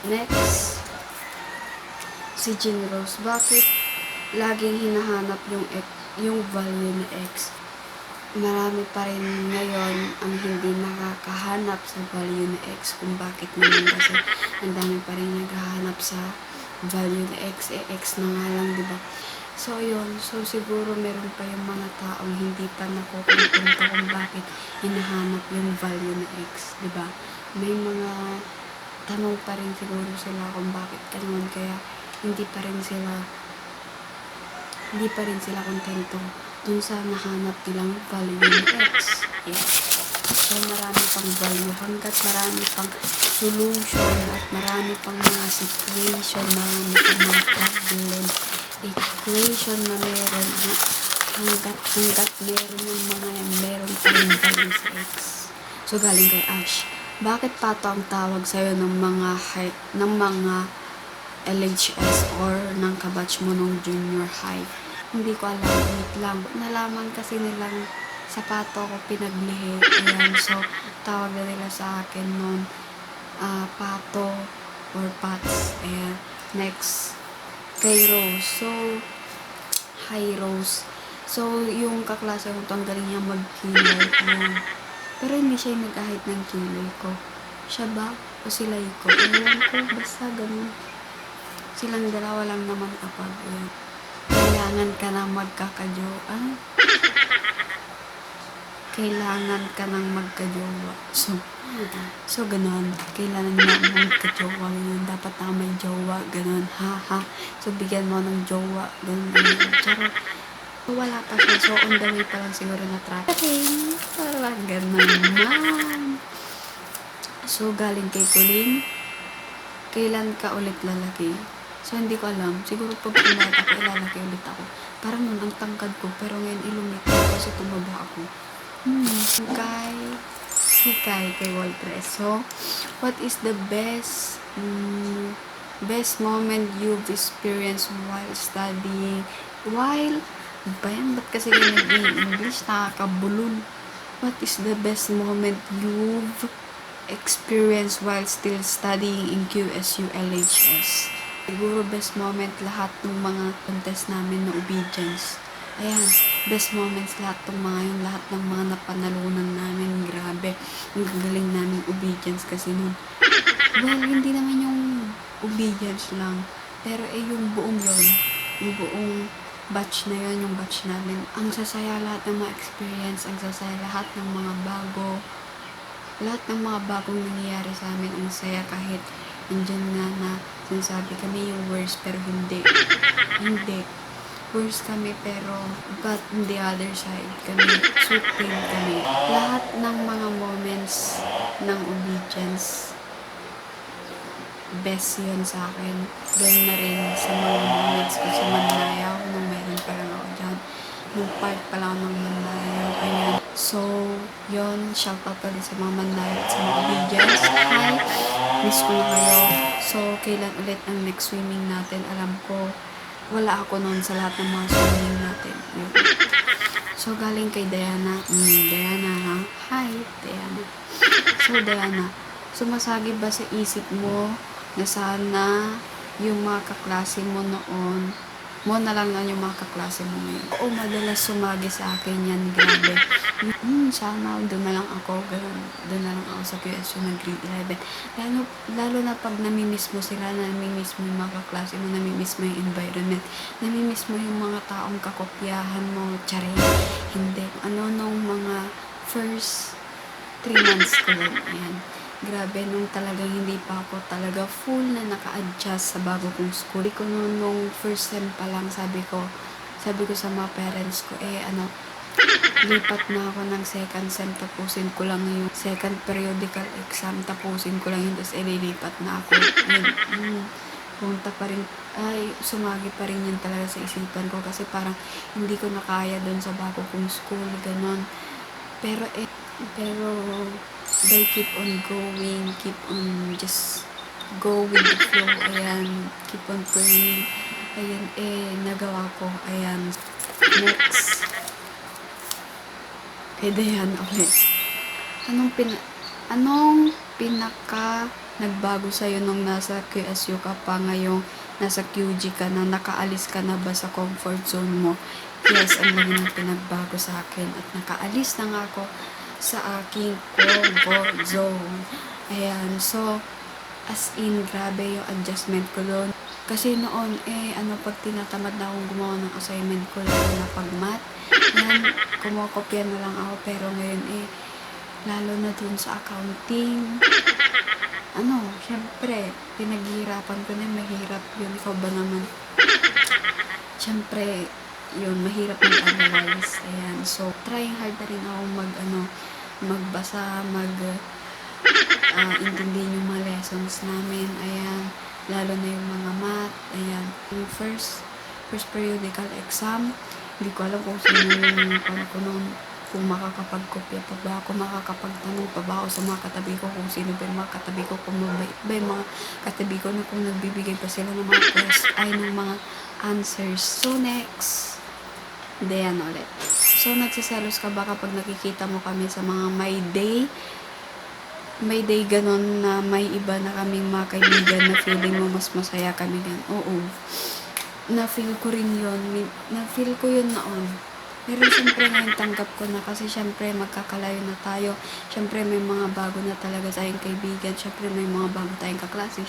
Next, si Jean Rose. Bakit laging hinahanap yung value ni X? Marami pa rin ngayon ang hindi nakakahanap sa value ni X. Kung bakit naman kasi ang dami pa rin naghahanap sa value ni X. X na nga lang, diba? So, yun. So, siguro meron pa yung mga taong hindi pa nakukuntento kung bakit hinahanap yung value ni X, diba? May mga tanong pa rin siguro sila kung bakit ganun, kaya hindi pa rin sila kontento dun sa nahanap nilang value ni X. Yeah. So, marami pang value hanggat marami pang solution at marami pang mga situation, marami pang mga problem, equation na meron hanggat meron yung mga yan, meron pa rin value sa X. So, galing kay Ash. Bakit pato ang tawag sa'yo ng mga LHS or ng kabatch mo nung junior high? Hindi ko alam, wait lang. Nalaman kasi nilang sa pato ko pinaglihi. Ayan, so tawag na nila sa akin nun pato or pats. Ayan, next kay Rose. So, hi Rose. So, yung kaklase ko tanggalin niya magkilay. Ayan. Pero hindi siya yung nag-ahit ng kilay ko. Siya ba? O silay ko? Ewan ko, basta ganun. Silang dalawa lang naman kapag ayan. Kailangan ka nang magkakajowa. Kailangan ka nang magkajowa. So ganun. Kailangan na magkajowa. Ganun. Dapat na may jowa. Ganun. Ha. So bigyan mo ng jowa. Ganun. Charot. So wala pa siya. So on the way pa lang siguro na tracking. Parang ganun man. So galing kay Colleen. Kailan ka ulit lalaki? So, hindi ko alam. Siguro pag pumunta ako, ilalaki ulit ako. Parang nun, ang tangkad ko. Pero ngayon, ilumit ko kasi tumaba ako. Hikay kay Waltres. So, what is the best moment you've experienced while studying? Ba't kasi nag-English? Nakakabulol. What is the best moment you've experienced while still studying in QSU LHS? Siguro best moment lahat ng mga contest namin na obedience. Ayan, best moments lahat ng mga yun, lahat ng mga napanalunan namin. Grabe, ang galing namin obedience kasi nun. Well, hindi naman yung obedience lang, pero yung buong batch na yun, yung batch namin. Ang sasaya lahat ng mga experience, ang sasaya lahat ng mga bagong nangyayari sa amin. Ang saya kahit andyan na sinasabi kami yung worst, pero hindi. Worst kami, pero but on the other side, kami, sweet team kami. Lahat ng mga moments ng obedience, best yun sa akin. Doon na rin sa mga moments ko sa Manlayaw, nung meron pa lang ako dyan. Nung part pa lang ng Manlayaw, ayan. So, yun, shoutout ulit sa mga Manlayaw at sa mga obedience. Hi! Miss ko na kayo. So, kailan ulit ang next swimming natin? Alam ko, wala ako noon sa lahat ng mga swimming natin. Yun. So, galing kay Diana. Diana, ha? Hi, Diana. So, Diana, sumasagi ba sa isip mo na sana yung mga kaklase mo noon, mo na lang yung mga kaklase mo ngayon? Oo, madalas sumagi sa akin yan. Grabe. Sana doon na lang ako, doon na lang ako sa QSU ng grade 11. Lalo na pag namimiss mo sila, namimiss mo yung mga kaklase mo, namimiss mo yung environment, namimiss mo yung mga taong kakopyahan mo, tsare, hindi. Nung mga first 3 months ko lang, ayan. Grabe, nung talagang hindi pa ako talaga full na naka-adjust sa bago kong school. Ko nung first sem pa lang, sabi ko sa mga parents ko, lipat na ako ng second sem, tapusin ko lang yung second periodical exam, tapusin ko lang yun, tapos ililipat na ako. Punta pa rin, sumagi pa rin yun talaga sa isipan ko kasi parang hindi ko nakaya doon sa bago kong school, ganon. Pero they keep on going, keep on just go with the flow, ayan, keep on praying, ayan, nagawa ko, ayan. Next, kay Diana ulit. Anong pinaka nagbago sa'yo nung nasa QSU ka pa, ngayong nasa QG ka na, nakaalis ka na ba sa comfort zone mo? Yes, ang lagi ng pinagbago sa akin at nakaalis na nga ako sa aking comfort zone. Ayan, so as in, grabe yung adjustment ko doon. Kasi noon, pag tinatamad na akong gumawa ng assignment ko, lalo na pag math, yan, kumokopya na lang ako. Pero ngayon, lalo na dun sa accounting, syempre, pinaghihirapan ko na, mahirap yun. Ikaw ba naman? Syempre, yun, mahirap mag-analyze. Ayan, so, trying hard na rin ako magbasa, intindihin yung mga lessons namin. Ayan, lalo na yung mga math. Ayan, yung first periodical exam, hindi ko alam kung sino yung ko noon, kung makakapagkopya pa ba ako, makakapagtanong pa ba ako sa mga katabi ko, kung sino ba yung mga katabi ko, kung mabait ba yung mga katabi ko, na kung nagbibigay pa sila ng mga ng mga answers. So next, Dayan ulit. So nagsiselos ka ba kapag nakikita mo kami sa mga may day ganon na may iba na kaming mga kaibigan na feeling mo mas masaya kami gan? Oo. Na-feel ko rin yun. Na-feel ko yun noon. Pero syempre ngayon tanggap ko na, kasi syempre magkakalayo na tayo. Syempre may mga bago na talaga tayong kaibigan. Syempre may mga bago tayong kaklase.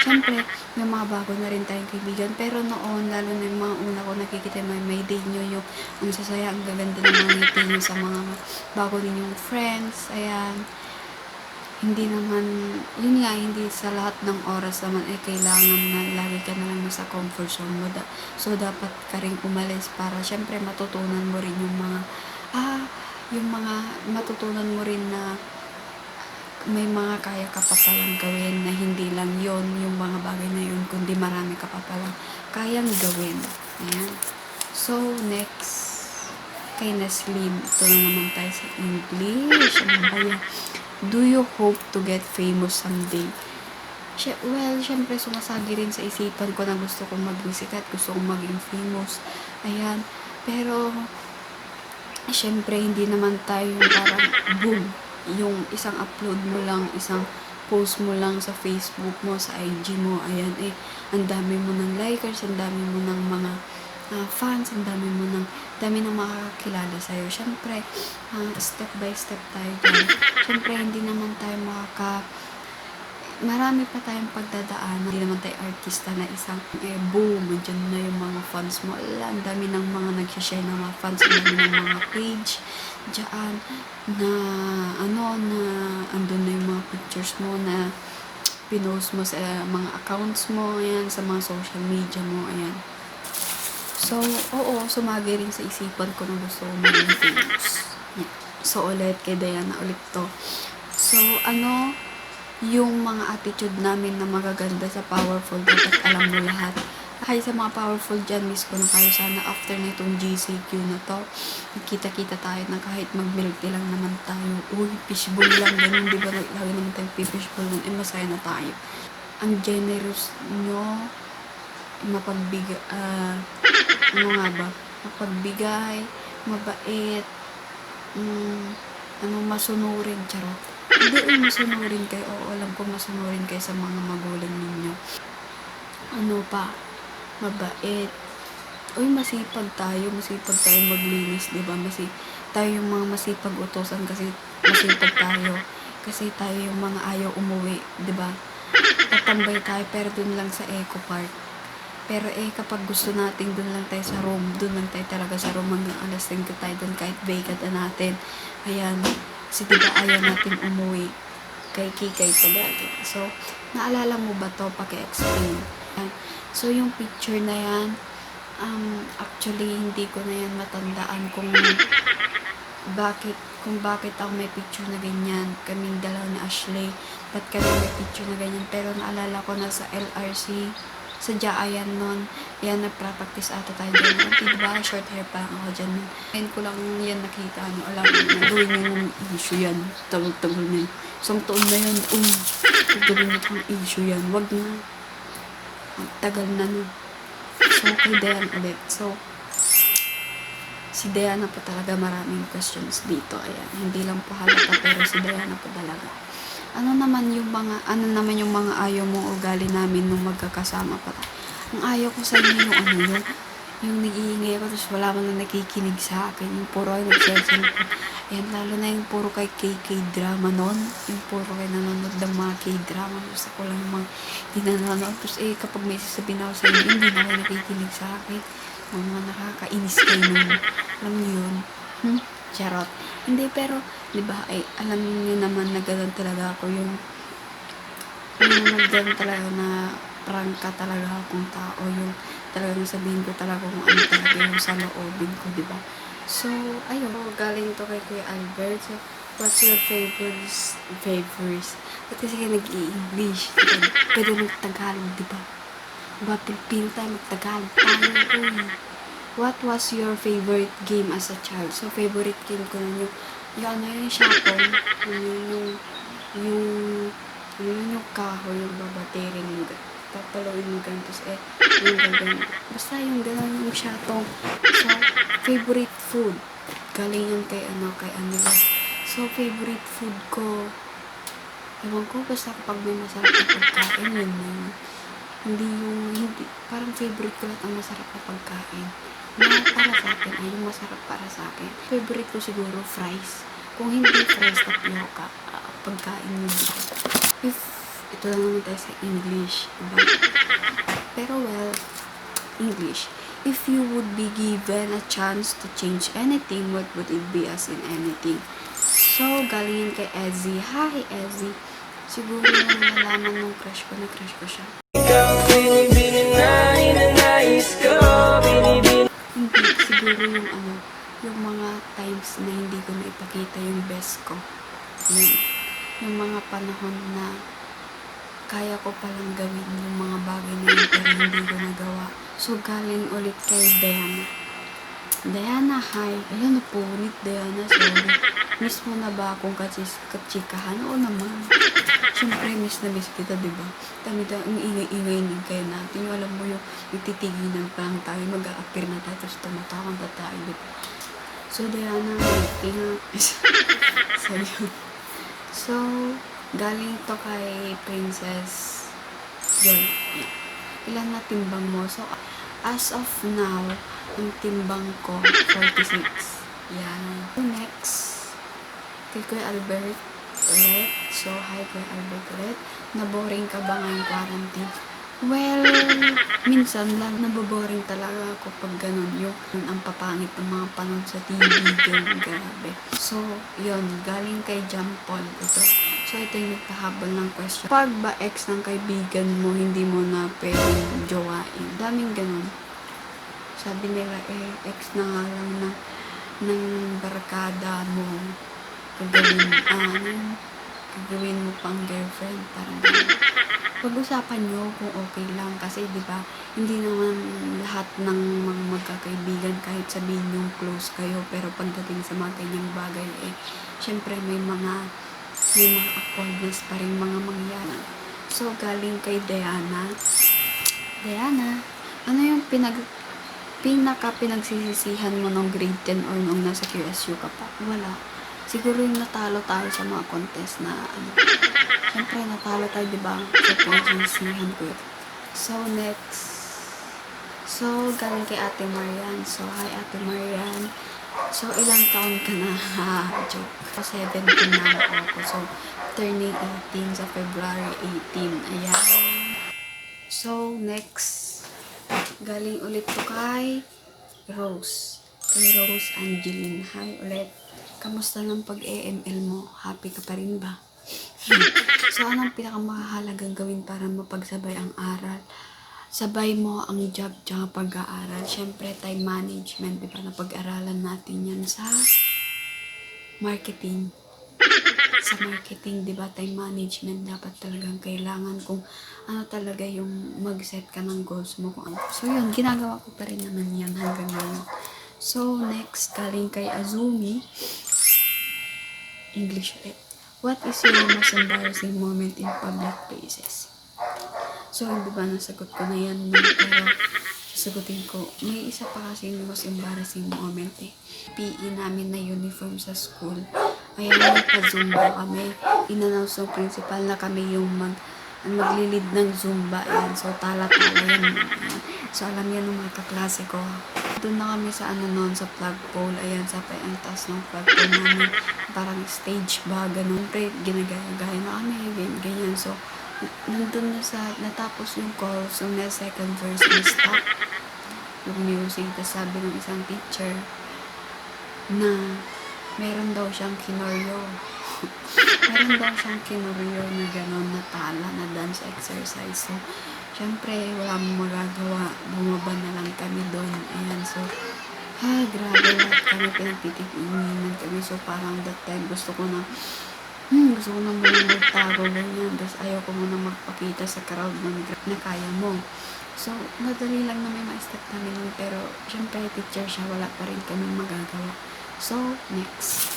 Syempre may mga bago na rin tayong kaibigan. Pero noon, lalo na yung mga una ko nakikita, may day nyo yung ang sasaya, ang gaganda ng mga ngiti nyo sa mga bago ninyong friends. Ayan. Hindi naman, yun nga, hindi sa lahat ng oras naman kailangan na lagi ka na lang nasa comfort zone mo. So, dapat ka rin umalis para syempre matutunan mo rin yung mga matutunan mo rin na may mga kaya ka pa palang gawin, na hindi lang yon yung mga bagay na yun, kundi marami ka pa palang kayang gawin. Ayan. So, next, kay Naslim. Ito na naman tayo sa English. Ano ba yan? Do you hope to get famous someday? Well, syempre sumasagi rin sa isipan ko na gusto kong maging sikat, gusto kong maging famous. Ayan. Pero, syempre, hindi naman tayo parang boom. Yung isang upload mo lang, isang post mo lang sa Facebook mo, sa IG mo, ayan, ang dami mo ng likers, ang dami mo ng mga fans, ang dami ng makakakilala sa'yo. Syempre, step by step tayo dyan. Syempre, hindi naman tayo marami pa tayong pagdadaan. Hindi naman tayo artista na isang boom, dyan na yung mga fans mo. Ang dami ng mga nag-share ng mga fans, ang dami ng mga page dyan na andun na yung mga pictures mo na pinost mo sa mga accounts mo, ayan, sa mga social media mo, ayan. So, oo, sumagi rin sa isipan ko na gusto ko maging famous. Yeah. So, ulit, kay Diana ulit to. So, yung mga attitude namin na magaganda sa powerful, dapat alam mo lahat. Kahit sa mga powerful dyan, miss ko na kayo sana after na itong GCQ na to. Kita-kita tayo na kahit mag-milk tea lang naman tayo. Uy, fishbowl lang, ganun, di ba? Lagi naman tayong fishbowl nun, masaya na tayo. Ang generous nyo, mapagbigay, mapagbigay, mabait, masunurin, charot. Hindi, masunurin kayo. Oo, alam ko masunurin kayo sa mga magulang ninyo. Mabait. Uy, masipag tayo maglinis, di ba? Tayo yung mga masipag utosan kasi masipag tayo. Kasi tayo yung mga ayaw umuwi, di ba? Tatambay tayo pero dun lang sa Eco Park. Pero kapag gusto natin, dun lang tayo sa room. Dun lang tayo talaga sa room hanggang alas 5 tayo dun kahit vacant na natin. Ayan. Kasi diba ayaw natin umuwi kay Kikay palagi. So, naalala mo ba to? Paki-explain. So, yung picture na yan, actually, hindi ko na yan matandaan kung bakit ako may picture na ganyan. Kaming dalawa ni Ashley. Ba't kami may picture na ganyan? Pero naalala ko na sa LRC, sa Jaayan nun, yan, nagpractice ata tayo dyan. Diba, short hair pa lang ako dyan. Ngayon ko lang yan nakita, alam mo, nagawin nyo ng issue yan. Tagal-tagal na yun. Isang taon na yun, gawin nyo pang issue yan. Wag na. Tagal na nun. So, kay Dayan ulit. So, si Diana po talaga maraming questions dito. Ayan, hindi lang po halata, pero si Diana po talaga. ano naman yung mga ayaw mong ugali namin nung magkakasama pa. Ang ayaw ko sa inyo yung nag-iingay ako tapos wala man na nakikinig sa akin. Yung puro ay nag-cellphone. Ayan, lalo na yung puro kay K-drama noon. Yung puro kay nanonood ng mga K-drama. Gusto ko lang yung mga hindi nanonood. Tapos kapag may sasabihin ako sa inyo, hindi na kayo nakikinig sa akin. Mga nakakainis kayo nun. Alam niyo yun? Charot. Hindi, pero, di ba, alam niyo naman na gano'n talaga ako yung gano'n talaga na prangka talaga akong tao. Yung talagang sabihin ko talaga kung ano talaga yung sa loobin ko, di ba? So, ayun. Galing to kay Kuya Albert. So, what's your favorites? Ba't kasi kayo nag-i-English? Pwede mag-Tagalog, di ba? Diba, Pilipino tayo, mag-Tagalog tayo. What was your favorite game as a child? So, favorite game ko na yung Shopong, yung kahoy, yung babatirin, yung papaluin mo ganun, tapos yung gagawin. Basta yung gano'n yung Shopong. So, favorite food. Galing yan kay Anila. So, favorite food ko, ewan ko, basta kapag may masarap na pagkain, yun. Hindi, parang favorite ko lahat ang masarap na pagkain. Para sa akin, ay yung masarap para sa akin. Favorite ko siguro, fries. Kung hindi fries, tapioca, pagkain yun. Ito lang naman tayo sa English, diba? Pero English. If you would be given a chance to change anything, what would it be as in anything? So, galing kay Ezzy. Hi, Ezzy. Siguro yung nalaman ng crush ko siya. Hindi, siguro yung mga times na hindi ko na ipakita yung best ko. Yung mga panahon na kaya ko palang gawin yung mga bagay na yun pero hindi ko nagawa. So, galing ulit kay Diana. Diana, hi. Ayan, napunit, Diana. Sorry. Miss mo na ba akong katsikahan? Oo naman. Siyempre, miss na miss kita, diba? Ang ingay-ingay din kayo natin. Yung alam mo yung titiginan pa lang tayo, mag-a-appear na tayo, tapos tumatakang na tayo, diba? So, Diana, so, yun. So, galing to kay Princess Joy. Ilan na timbang mo? So, as of now, ang timbang ko, 46. Yan. So, next, kay Kuya Albert ulit. So, hi Kuya Albert ulit. Naboring ka ba ngayong quarantine? Well, minsan lang naboboring talaga ako pag ganun. Yung ang papangit ng mga panon sa TV, ganun, grabe. So, yun, galing kay John Paul ito. So, ito yung nagkahabol ng question. Pag ba ex ng kaibigan mo, hindi mo na pwedeng jowain? Daming ganun. Sabi nila, ex na nga lang ng barkada mo. Gagawin mo pang girlfriend. Parang ganun. Pag-usapan nyo kung okay lang. Kasi, di ba, hindi naman lahat ng mga magkakaibigan kahit sabihin yung close kayo. Pero pagdating sa mga ganyang bagay, syempre may mga awkwardness pa rin mga mangyayari. So, galing kay Diana. Diana, ano yung pinaka-pinagsisisihan mo nung grade 10 or nung nasa QSU ka pa? Wala. Siguro yung natalo tayo sa mga contest na Siyempre, natalo tayo, diba? So, pinagsisisihan ko yun. So, next. So, galing kay Ate Marian. So, hi Ate Marian. So, ilang taon ka na? Joke. So, 17 na ako. So, turning 18 sa February 18. Ayan. So, next. Galing ulit to kay Rose. Kay Rose Angeline. Hi ulit. Kamusta ng pag-EML mo? Happy ka pa rin ba? So, anong pinakamahalagang gawin para mapagsabay ang aral? Sabay mo ang job tsaka pag-aaral. Siyempre, time management, di ba? Napag-aralan natin yan sa marketing. Sa marketing, di ba? Time management dapat talagang kailangan kung ano talaga yung mag-set ka ng goals mo. Kung ano. So, yun, ginagawa ko pa rin naman yan hanggang ngayon. So, next, galing kay Azumi. English ulit. What is your most embarrassing moment in public places? So, di ba, nasagot ko na yan. Pero, sasagutin ko. May isa pa kasi yung most embarrassing moment PE namin na uniform sa school. Ayan, nagpa-zumba kami. In-announce ng principal na kami yung maglilid ng zumba. Ayan, so tala-tala yan. Ayan. So alam yan ng mga kaklase ko. Doon na kami sa ano noon, sa flagpole. Ayan, sa ang taas ng flagpole namin. Parang stage ba, ganun. Pre, ginagaya-gaya na kami, ganyan. So, nandun na natapos yung chorus, yung second verse, na stop yung music. Tapos sabi ng isang teacher na meron daw siyang kinoryo. Meron daw siyang kinoryo na gano'n, na tala, na dance exercise. So, syempre, wala mong magagawa. Bumaba na lang kami doon. Ayan, so, grabe lahat kami, pinagtitiginan kami. So, parang that time, gusto ko na muna magtago, ganyan. Tapos, ayaw ko muna magpakita sa crowd na kaya mo. So, madali lang na may ma-step kami nun. Pero, syempre, teacher siya, wala pa rin kami magagawa. So, next.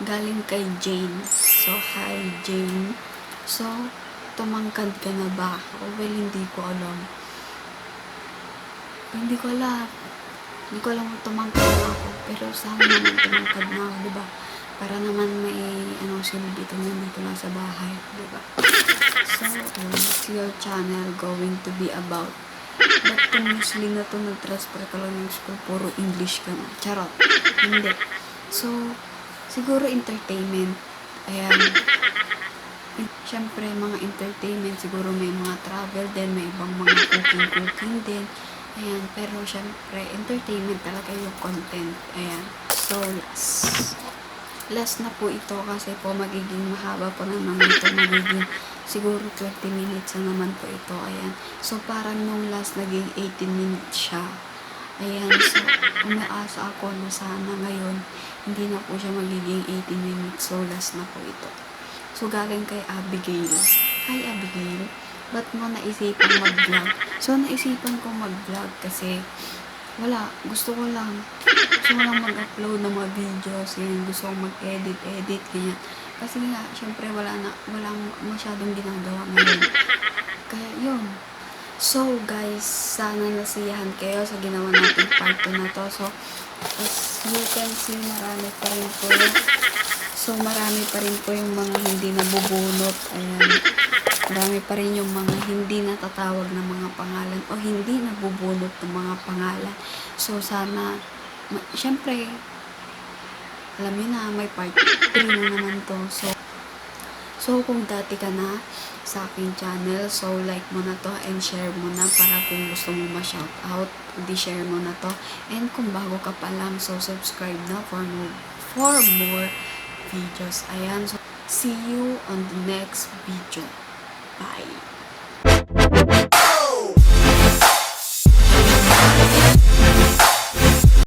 Galing kay Jane. So, hi, Jane. So, tumangkad ka na ba? Well, hindi ko alam. Hindi ko alam kung tumangkad na ako. Pero sana naman tumangkad na ako, diba? Para naman may, silbi ito nandito lang sa bahay, diba? So, what's your channel going to be about? Ba't kung Muslim na to, nag-transfer ka lang ng school, puro English ka na? Charot. Hindi. So, siguro entertainment. Ayan. Siyempre, mga entertainment, siguro may mga travel din, may ibang mga cooking din. Ayan. Pero, siyempre, entertainment talaga yung content. Ayan. So, last na po ito kasi po magiging mahaba po na naman ito. Magiging siguro 20 minutes na naman po ito. Ayan. So, parang nung last naging 18 minutes siya. Ayan. So, umaasa ako na sana ngayon hindi na po siya magiging 18 minutes. So, last na po ito. So, galing kay Abigail. Hi, Abigail. Ba't mo naisipan mag-vlog? So, naisipan ko mag-vlog kasi wala. Gusto ko lang mag-upload ng mga videos. Yan. Gusto ko mag-edit, ganyan. Kasi nga, syempre, walang masyadong ginagawa ngayon. Kaya, yun. So, guys, sana nasiyahan kayo sa ginawa natin part 2 na to. So, as you can see, marami pa rin po yung mga hindi nabubunot. Ayan. Marami pa rin yung mga hindi natatawag na mga pangalan o hindi nabubunot ng mga pangalan. So, sana, syempre, alam niyo na, may part 3 na naman to. So, kung dati ka na sa aking channel, so like mo na to and share mo na para kung gusto mo ma-shoutout, di-share mo na to. And kung bago ka pa lang, so subscribe na for more videos. Ayan, so see you on the next video. Bye!